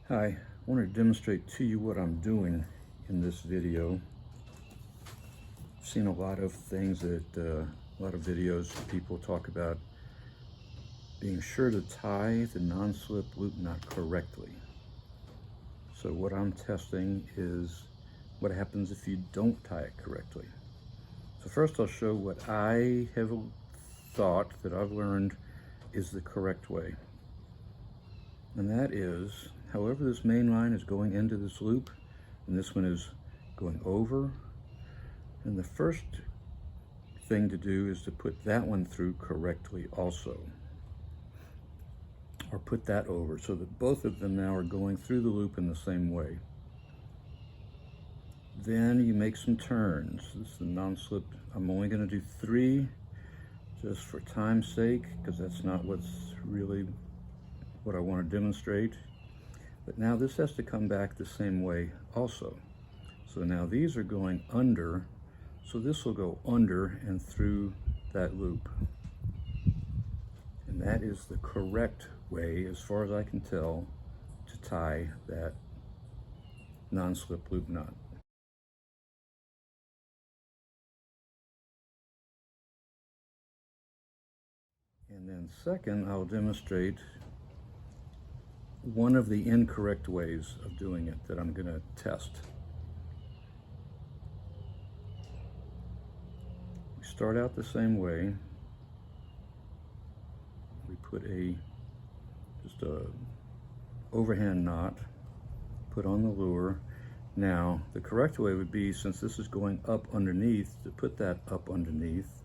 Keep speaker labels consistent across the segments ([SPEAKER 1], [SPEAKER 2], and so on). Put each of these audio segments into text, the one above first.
[SPEAKER 1] Hi, I want to demonstrate to you what I'm doing in this video. I've seen a lot of things that, a lot of videos people talk about being sure to tie the non-slip loop knot correctly. So what I'm testing is what happens if you don't tie it correctly. So first I'll show what I have thought that I've learned is the correct way. And that is, however this main line is going into this loop, and this one is going over, and the first thing to do is to put that one through correctly also, or put that over so that both of them now are going through the loop in the same way. Then you make some turns. This is the non-slip. I'm only going to do 3 just for time's sake, because that's not what's really what I want to demonstrate. But now this has to come back the same way also. So now these are going under, so this will go under and through that loop. And that is the correct way, as far as I can tell, to tie that non-slip loop knot. And then second, I'll demonstrate one of the incorrect ways of doing it that I'm going to test. We start out the same way. We put just a overhand knot, put on the lure. Now, the correct way would be, since this is going up underneath, to put that up underneath.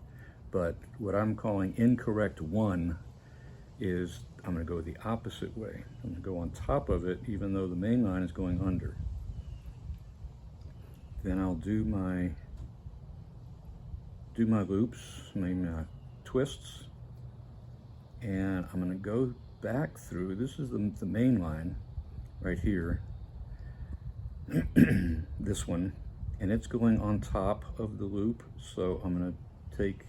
[SPEAKER 1] But what I'm calling incorrect one is I'm going to go the opposite way. I'm going to go on top of it, even though the main line is going under. Then I'll do my loops, my twists, and I'm going to go back through. This is the main line right here, this one, and it's going on top of the loop, so I'm going to take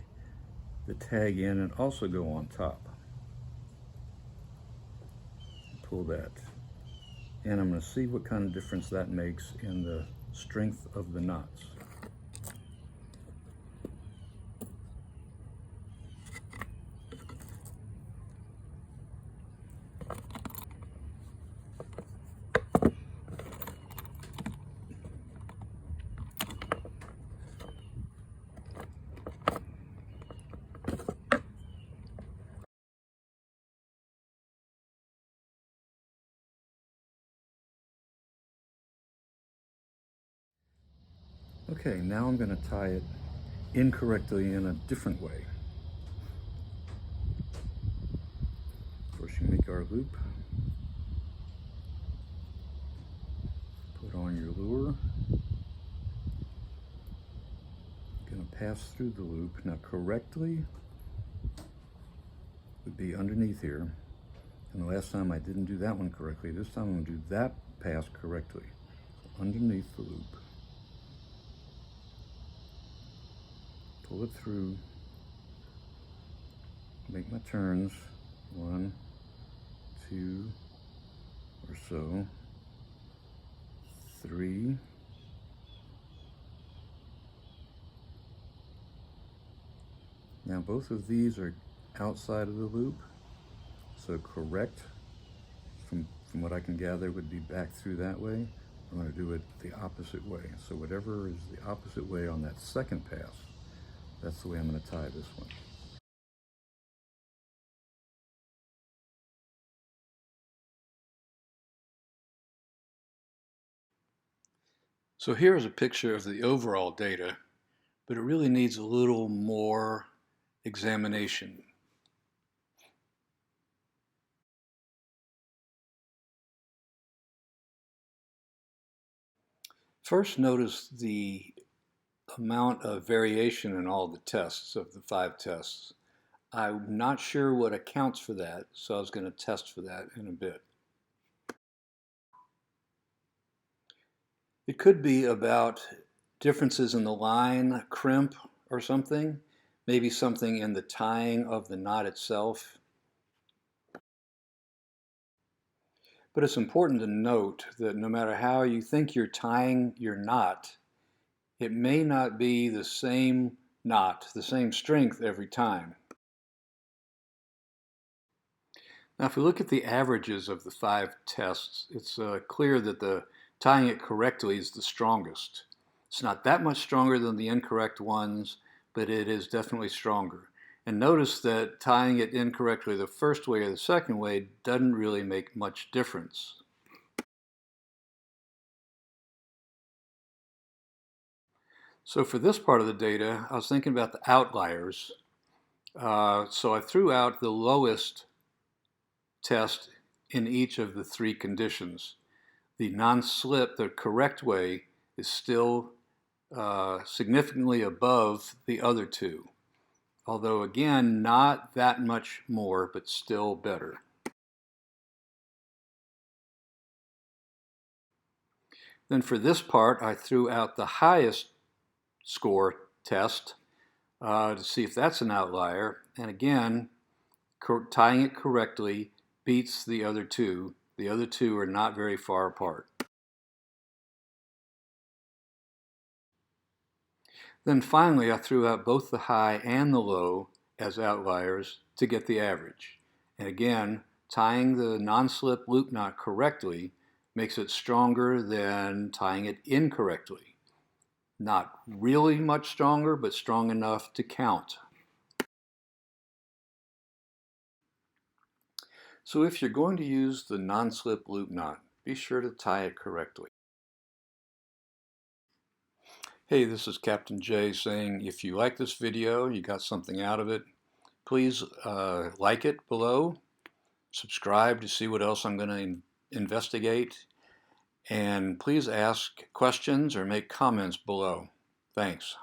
[SPEAKER 1] the tag in and also go on top. Pull that, and I'm going to see what kind of difference that makes in the strength of the knots. Okay, now I'm going to tie it incorrectly in a different way. First you make our loop, put on your lure, going to pass through the loop. Now correctly would be underneath here, and the last time I didn't do that one correctly. This time I'm going to do that pass correctly. So underneath the loop, pull it through, make my turns, 1, 2 or so, 3, now both of these are outside of the loop, so correct from what I can gather would be back through that way. I'm going to do it the opposite way. So whatever is the opposite way on that second pass, that's the way I'm going to tie this one. So here is a picture of the overall data, but it really needs a little more examination. First, notice the amount of variation in all the tests of the 5 tests. I'm not sure what accounts for that, so I was going to test for that in a bit. It could be about differences in the line, crimp or something, maybe something in the tying of the knot itself. But it's important to note that no matter how you think you're tying your knot, it may not be the same knot, the same strength every time. Now, if we look at the averages of the 5 tests, it's clear that the tying it correctly is the strongest. It's not that much stronger than the incorrect ones, but it is definitely stronger. And notice that tying it incorrectly the first way or the second way doesn't really make much difference. So for this part of the data, I was thinking about the outliers. So I threw out the lowest test in each of the 3 conditions. The non-slip, the correct way, is still significantly above the other 2. Although again, not that much more, but still better. Then for this part, I threw out the highest score test to see if that's an outlier. And again, tying it correctly beats the other 2. The other 2 are not very far apart. Then finally, I threw out both the high and the low as outliers to get the average. And again, tying the non-slip loop knot correctly makes it stronger than tying it incorrectly. Not really much stronger, but strong enough to count. So if you're going to use the non-slip loop knot, be sure to tie it correctly. Hey, this is Captain J saying if you like this video, you got something out of it, please like it below, subscribe to see what else I'm going to investigate, and please ask questions or make comments below. Thanks.